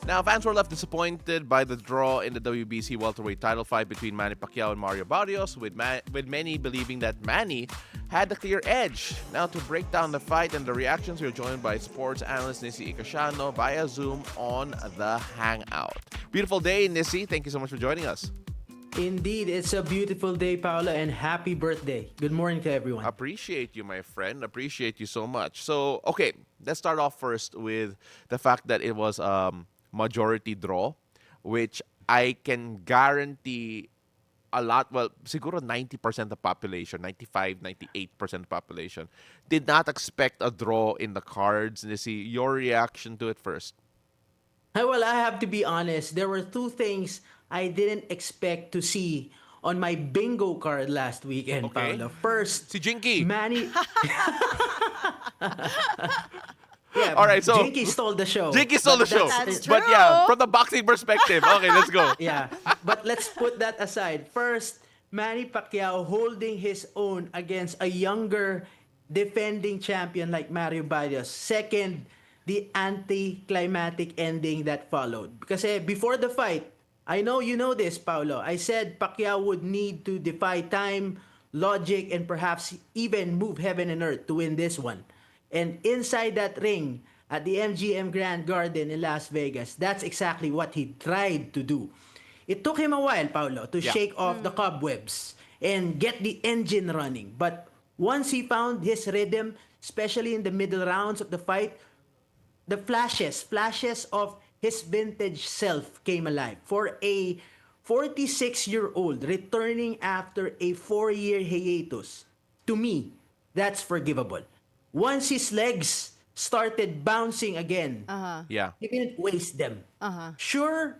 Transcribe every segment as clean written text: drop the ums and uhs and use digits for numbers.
Now, fans were left disappointed by the draw in the WBC welterweight title fight between Manny Pacquiao and Mario Barrios, with many believing that Manny had the clear edge. Now, to break down the fight and the reactions, we're joined by sports analyst Nissi Icasiano via Zoom on the Hangout. Beautiful day, Nissi. Thank you so much for joining us. Indeed, it's a beautiful day, Paolo, and happy birthday. Good morning to everyone. Appreciate you, my friend. Appreciate you so much. So, okay, let's start off first with the fact that it was majority draw, which I can guarantee a lot, well, siguro 90% of the population, 95, 98% of the population, did not expect a draw in the cards. Nissi, your reaction to it first. Well, I have to be honest. There were two things I didn't expect to see on my bingo card last weekend, Okay. Paolo. First, Si Jinky. Manny. Yeah, All right, so Jinky stole the show. Jinky stole the But show. That's But true. yeah, from the boxing perspective. Okay, let's go. Yeah, but let's put that aside. First, Manny Pacquiao holding his own against a younger defending champion like Mario Barrios. Second, the anticlimactic ending that followed. Because before the fight, I know you know this, Paulo. I said Pacquiao would need to defy time, logic, and perhaps even move heaven and earth to win this one. And inside that ring at the MGM Grand Garden in Las Vegas, that's exactly what he tried to do. It took him a while, Paulo, to Yeah. shake off the cobwebs and get the engine running. But once he found his rhythm, especially in the middle rounds of the fight, the flashes of his vintage self came alive. For a 46-year-old returning after a 4-year hiatus, to me, that's forgivable. Once his legs started bouncing again, Yeah. he didn't waste them. Sure,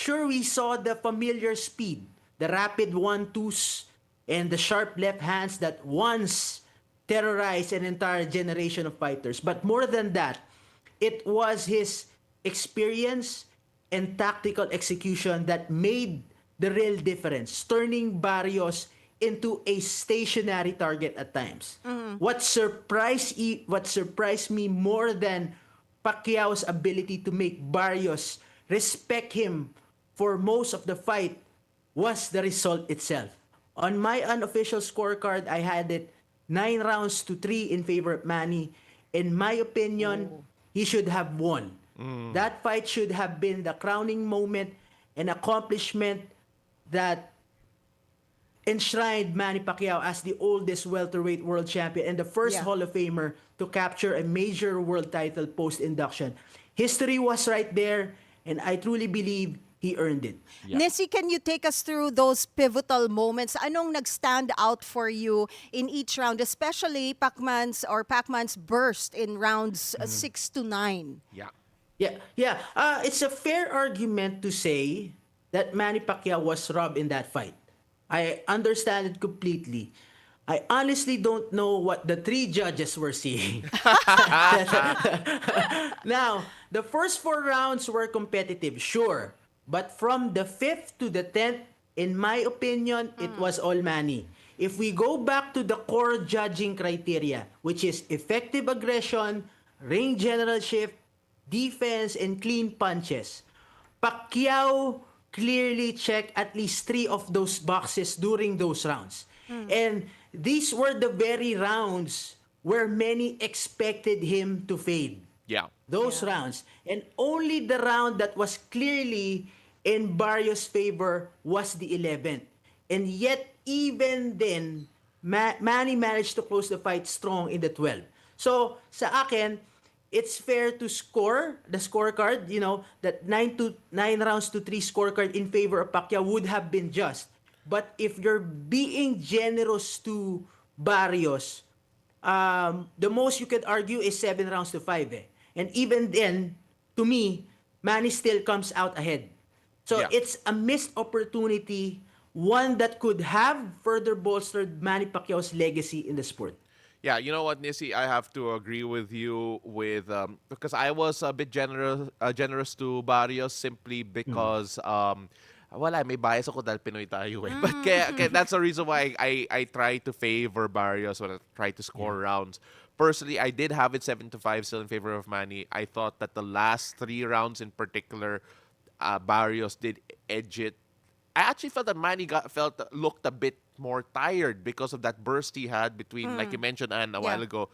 we saw the familiar speed, the rapid one-twos, and the sharp left hands that once terrorized an entire generation of fighters. But more than that, it was his experience and tactical execution that made the real difference, turning Barrios into a stationary target at times. What surprised me more than Pacquiao's ability to make Barrios respect him for most of the fight was the result itself. On my unofficial scorecard, I had it 9 rounds to 3 in favor of Manny. In my opinion, he should have won. That fight should have been the crowning moment and accomplishment that enshrined Manny Pacquiao as the oldest welterweight world champion and the first Yeah. Hall of Famer to capture a major world title post-induction. History was right there, and I truly believe he earned it. Yeah. Nissi, can you take us through those pivotal moments? Anong nag-stand out for you in each round, especially Pacman's burst in rounds 6 to 9? Yeah. Yeah. It's a fair argument to say that Manny Pacquiao was robbed in that fight. I understand it completely. I honestly don't know what the 3 judges were seeing. Now, the first 4 rounds were competitive, sure. But from the 5th to the 10th, in my opinion, it was all Manny. If we go back to the core judging criteria, which is effective aggression, ring generalship, defense, and clean punches, Pacquiao clearly checked at least 3 of those boxes during those rounds. And these were the very rounds where many expected him to fade. Yeah. Those rounds. And only the round that was clearly in Barrios' favor was the 11th. And yet, even then, Manny managed to close the fight strong in the 12th. So, sa akin, it's fair to score the scorecard, that 9 rounds to 3 scorecard in favor of Pacquiao would have been just. But if you're being generous to Barrios, the most you could argue is 7 rounds to 5. And even then, to me, Manny still comes out ahead. So Yeah. it's a missed opportunity, one that could have further bolstered Manny Pacquiao's legacy in the sport. Yeah, you know what, Nissi, I have to agree with you with because I was a bit generous to Barrios simply because wala, may bias ako dahil Pinoy tayo eh. But kaya that's the reason why I try to favor Barrios when I try to score rounds. Personally, I did have it 7-5 still in favor of Manny. I thought that the last 3 rounds in particular, Barrios did edge it. I actually felt that Manny looked a bit more tired because of that burst he had between, like you mentioned, Anne, a while Yeah. ago,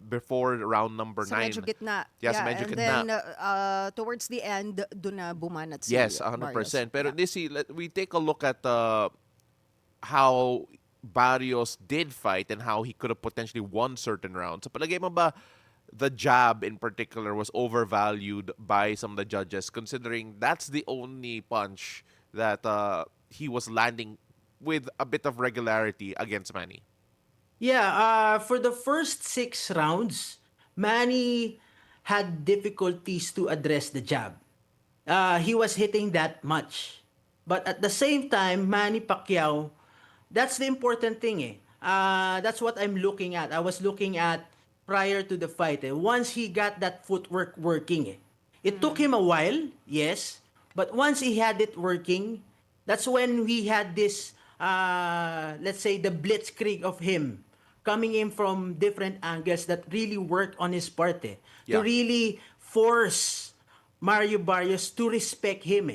before round number Sa 9. medyo gitna. Yeah, sa Yeah, medyo and gitna. then towards the end, doon na bumanat si Yes, Barrios. 100%. Pero Yeah. Nissi, we take a look at how Barrios did fight and how he could have potentially won certain rounds. Sa palagay mo ba, the jab in particular was overvalued by some of the judges, considering that's the only punch that he was landing with a bit of regularity against Manny? Yeah, for the first 6 rounds, Manny had difficulties to address the jab. He was hitting that much. But at the same time, Manny Pacquiao, that's the important thing eh. That's what I'm looking at. I was looking at prior to the fight. Once he got that footwork working, it took him a while, yes. But once he had it working, that's when we had this, let's say, the blitzkrieg of him coming in from different angles that really worked on his part to Yeah. really force Mario Barrios to respect him.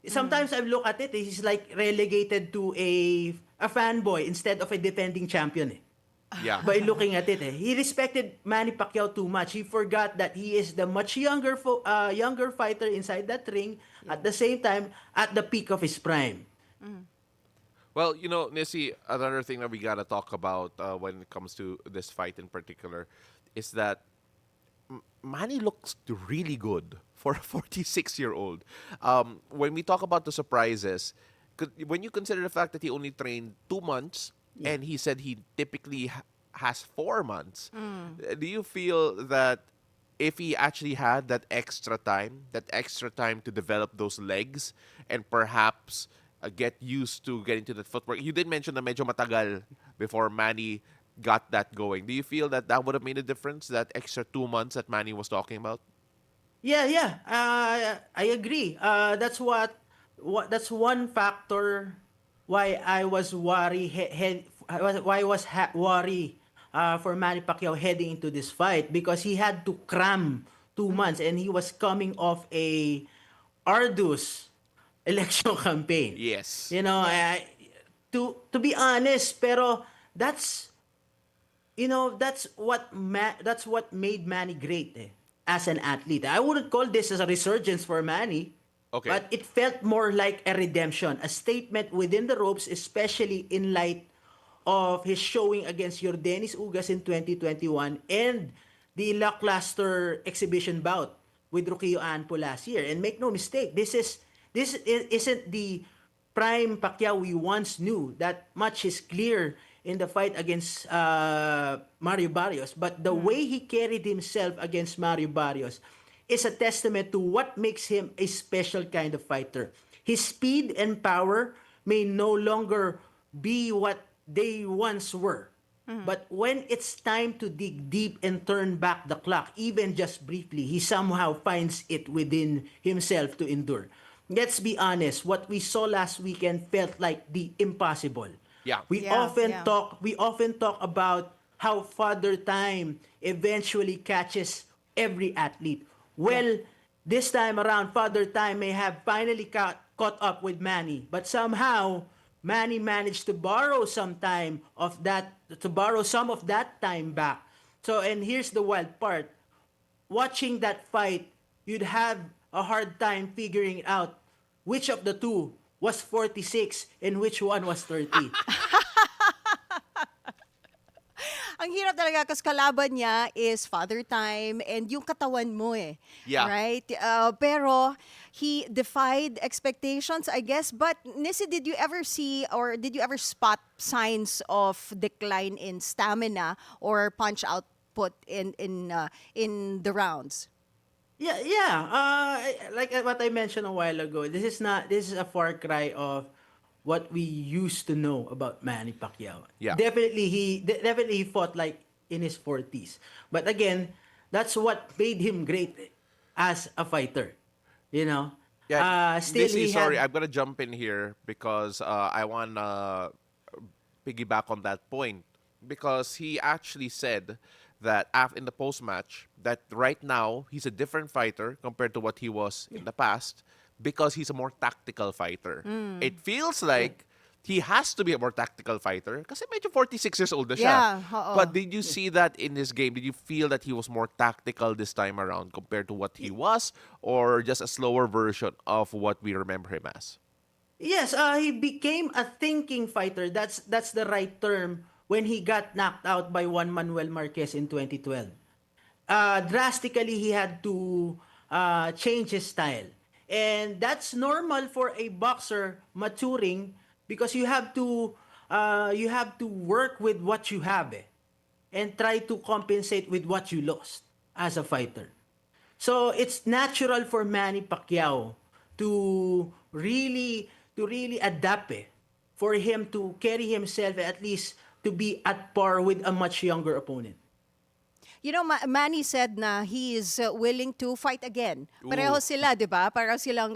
Sometimes I look at it, he's like relegated to a fanboy instead of a defending champion. Yeah. By looking at it, he respected Manny Pacquiao too much. He forgot that he is the much younger fighter inside that ring. At the same time, at the peak of his prime. Well, Nissi, another thing that we got to talk about when it comes to this fight in particular is that Manny looks really good for a 46-year-old. When we talk about the surprises, when you consider the fact that he only trained 2 months and he said he typically has 4 months, do you feel that if he actually had that extra time to develop those legs and perhaps get used to getting to the footwork? You did mention na medyo matagal before Manny got that going. Do you feel that that would have made a difference, that extra 2 months that Manny was talking about? Yeah, yeah. I agree. That's one factor why I was why I was worry for Manny Pacquiao heading into this fight because he had to cram 2 months and he was coming off a arduous election campaign. Yes. Yeah. To be honest, pero that's that's what made Manny great as an athlete. I wouldn't call this as a resurgence for Manny, Okay. but it felt more like a redemption, a statement within the ropes, especially in light of his showing against Yordenis Ugas in 2021 and the lackluster exhibition bout with Ruquillo Anpo last year. And make no mistake, isn't the prime Pacquiao we once knew. That much is clear in the fight against Mario Barrios. But the way he carried himself against Mario Barrios is a testament to what makes him a special kind of fighter. His speed and power may no longer be what they once were. But when it's time to dig deep and turn back the clock, even just briefly, he somehow finds it within himself to endure. Let's be honest, what we saw last weekend felt like the impossible. Yeah. Yeah. We often talk about how father time eventually catches every athlete. Well, this time around, father time may have finally caught up with Manny, but somehow Manny managed to borrow some of that time back. So, and here's the wild part: watching that fight, you'd have a hard time figuring out which of the two was 46 and which one was 30. Ang hirap talaga kasi kalaban niya is father time and yung katawan mo Yeah. Right? Pero he defied expectations, I guess. But Nissi, did you ever see or did you ever spot signs of decline in stamina or punch output in the rounds? Yeah, yeah. Like what I mentioned a while ago, this is a far cry of what we used to know about Manny Pacquiao. Yeah. Definitely he fought like in his 40s. But again, that's what made him great as a fighter. You know, Yeah, Still, Nissi, he sorry, had I'm gonna jump in here because I wanna piggyback on that point because he actually said that in the post match that right now he's a different fighter compared to what he was in the past because he's a more tactical fighter. It feels yeah, like he has to be a more tactical fighter kasi medyo 46 years old na siya. Yeah, oo. But did you see that in his game? Did you feel that he was more tactical this time around compared to what he was, or just a slower version of what we remember him as? yes, he became a thinking fighter. That's the right term when he got knocked out by Juan Manuel Marquez in 2012. Drastically, he had to change his style, and that's normal for a boxer maturing because you have to work with what you have, and try to compensate with what you lost as a fighter. So it's natural for Manny Pacquiao to really adapt, for him to carry himself at least to be at par with a much younger opponent. Manny said na he is willing to fight again. Pareho Ooh, sila, di ba? Pareho silang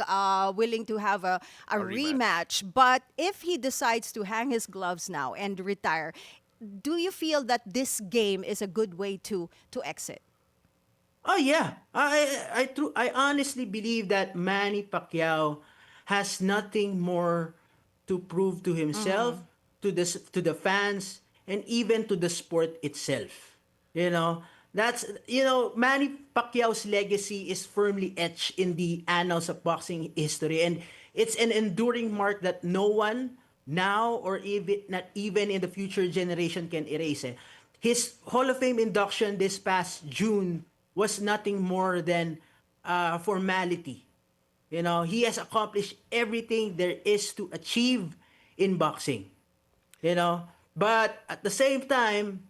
willing to have a a rematch. rematch. But if he decides to hang his gloves now and retire, do you feel that this game is a good way to exit? Oh yeah, I honestly believe that Manny Pacquiao has nothing more to prove to himself, to the fans, and even to the sport itself. You know, Manny Pacquiao's legacy is firmly etched in the annals of boxing history, and it's an enduring mark that no one now or even not even in the future generation can erase. His Hall of Fame induction this past June was nothing more than formality. He has accomplished everything there is to achieve in boxing. You know, but at the same time,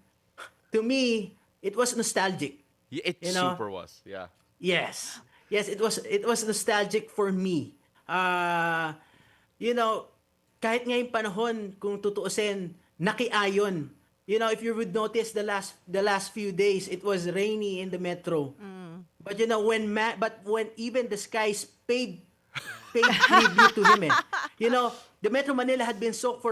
to me, it was nostalgic. It You know, super was, yeah. yes, yes, it was nostalgic for me. Uh, you know, kahit ngayong panahon, kung tutuusin, nakiayon. If you would notice the last few days, it was rainy in the metro. But when even the skies paid tribute to him. The Metro Manila had been soaked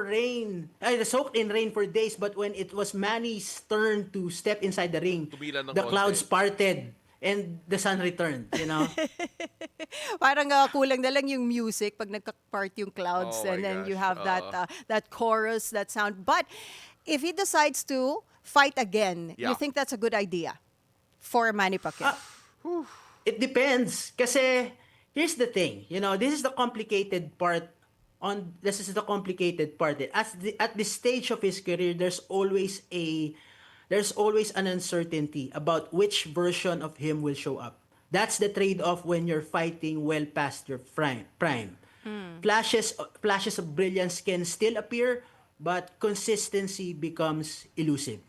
in rain for days, but when it was Manny's turn to step inside the ring, Tumila ng the konti. clouds parted and the sun returned. Parang kulang na lang yung music pag nagka-part yung clouds Oh my and then you gosh. have that chorus, that sound. But if he decides to fight again, you Yeah. think that's a good idea for Manny Pacquiao? It depends. Kasi, here's the thing. This is the complicated part. This is the complicated part. At this stage of his career, there's always an uncertainty about which version of him will show up. That's the trade-off when you're fighting well past your prime. Flashes of brilliance can still appear, but consistency becomes elusive.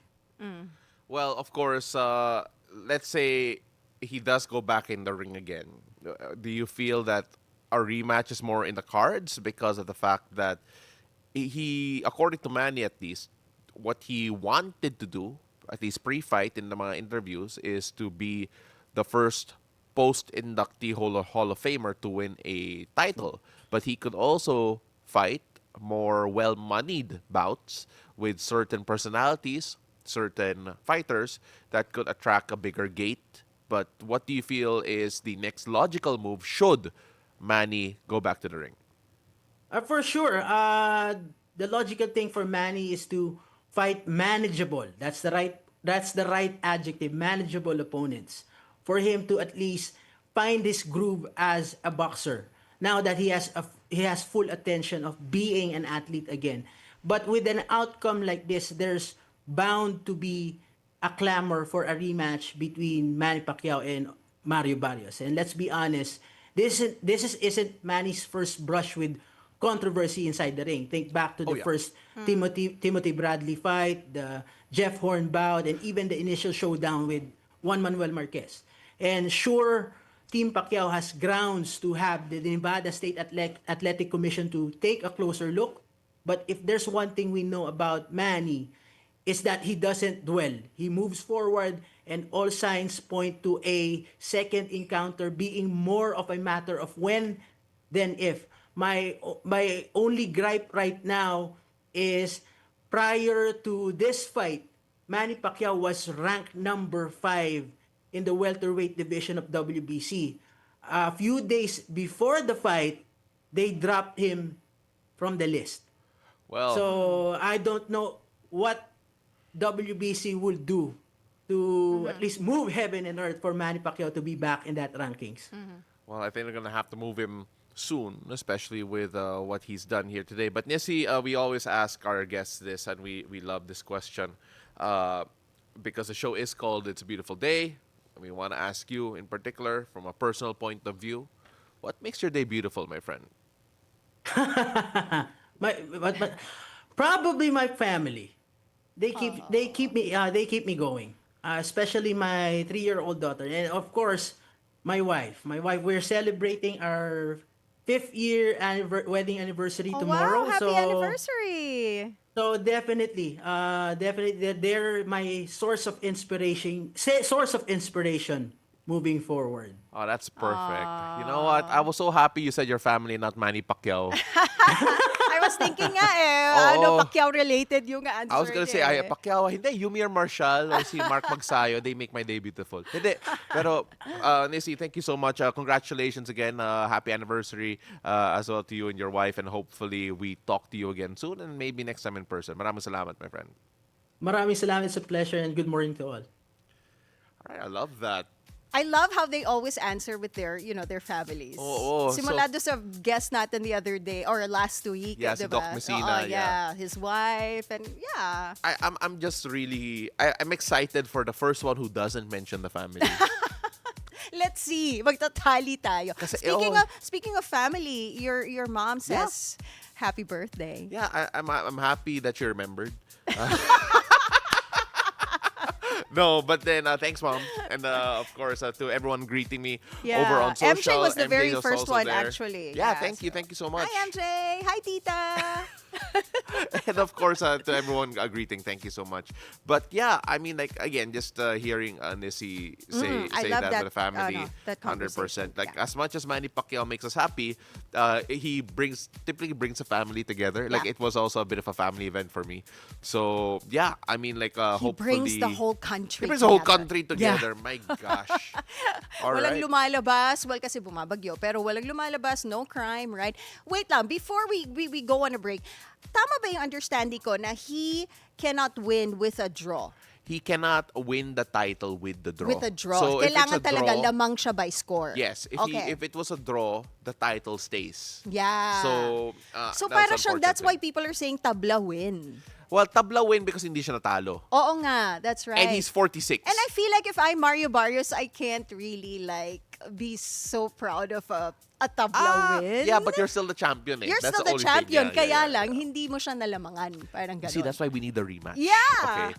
Well, of course, let's say he does go back in the ring again. Do you feel that a rematch is more in the cards because of the fact that according to Manny at least, what he wanted to do, at least pre-fight in the mga interviews, is to be the first post-inductee Hall of Famer to win a title. But he could also fight more well-moneyed bouts with certain personalities, certain fighters that could attract a bigger gate. But what do you feel is the next logical move should Manny go back to the ring? For sure. The logical thing for Manny is to fight manageable. That's the right adjective, manageable opponents. For him to at least find his groove as a boxer. Now that he has full attention of being an athlete again. But with an outcome like this, there's bound to be a clamor for a rematch between Manny Pacquiao and Mario Barrios. And let's be honest, isn't Manny's first brush with controversy inside the ring. Think back to Oh the yeah. first Timothy Bradley fight, the Jeff Horn bout, and even the initial showdown with Juan Manuel Marquez. And sure, Team Pacquiao has grounds to have the Nevada State Athletic Commission to take a closer look. But if there's one thing we know about Manny, is that he doesn't dwell. He moves forward, and all signs point to a second encounter being more of a matter of when than if. My only gripe right now is prior to this fight, Manny Pacquiao was ranked number 5 in the welterweight division of WBC. A few days before the fight, they dropped him from the list. Well, So I don't know what WBC will do to at least move heaven and earth for Manny Pacquiao to be back in that rankings. well, I think they're gonna have to move him soon, especially with what he's done here today. But Nissi, we always ask our guests this, and we love this question because the show is called "It's a Beautiful Day." We want to ask you, in particular, from a personal point of view, what makes your day beautiful, my friend? But probably my family. They keep me going. Especially my 3-year-old daughter, and of course my wife. My wife. We're celebrating our 5th year wedding anniversary Oh, tomorrow. wow. Happy So anniversary. definitely, they're my source of inspiration moving forward. Oh, that's perfect. You know what? I was so happy you said your family, not Manny Pacquiao. I was thinking nga Oo. Pacquiao related yung answer I was gonna say, niya eh. Pacquiao, hindi, Yumir Marshall or si Mark Magsayo, they make my day beautiful. Hindi. Pero, Nissi, thank you so much. Congratulations again. Happy anniversary as well to you and your wife. And hopefully, we talk to you again soon and maybe next time in person. Maraming salamat, my friend. Maraming salamat. It's a pleasure and good morning to all. All right, I love that. I love how they always answer with their, their families. Oo, Simula doon sa guest natin the other day or last week, Yeah, si diba? Doc Messina, Oo, yeah. his wife and yeah. I'm just really, I'm excited for the first one who doesn't mention the family. Let's see. Magtatali tayo. Kasi, Speaking of family, your mom says happy birthday. Yeah, I'm happy that you remembered. No, but then thanks, Mom, and of course to everyone greeting me Yeah. over on social. MJ was the very was first also one, there. actually. Yeah, Yeah, thank you so much. Hi, MJ. Hi, Tita. And of course to everyone greeting, thank you so much. But yeah, I mean, like again, just hearing Nissi I say love that that, with the family, that 100%. Like conversation, yeah. as much as Manny Pacquiao makes us happy, he typically brings a family together. Like Yeah. it was also a bit of a family event for me. So yeah, I mean, like He hopefully brings the whole country he brings the whole together. country together. My gosh. All Walang right. lumalabas. Well, kasi bumabagyo. Pero walang lumalabas. No crime, right? Wait lang. Before we go on a break, tama ba yung understanding ko na he cannot win with a draw? He cannot win the title with the draw. With a draw. So if it's Kailangan a talaga draw, lamang siya by score. yes. Okay. If it was a draw, the title stays. Yeah. So So that's para siyang, that's why unfortunate. people are saying tabla win. Well, tabla win because hindi siya natalo. Oo nga, that's right. And he's 46. And I feel like if I'm Mario Barrios, I can't really like be so proud of a tabla win. Yeah, but you're still the champion. You're That's still the the only thing. champion, Yeah, kaya yeah. lang hindi mo siya nalamangan. Parang See, gano'n. that's why we need a rematch. Yeah. Okay.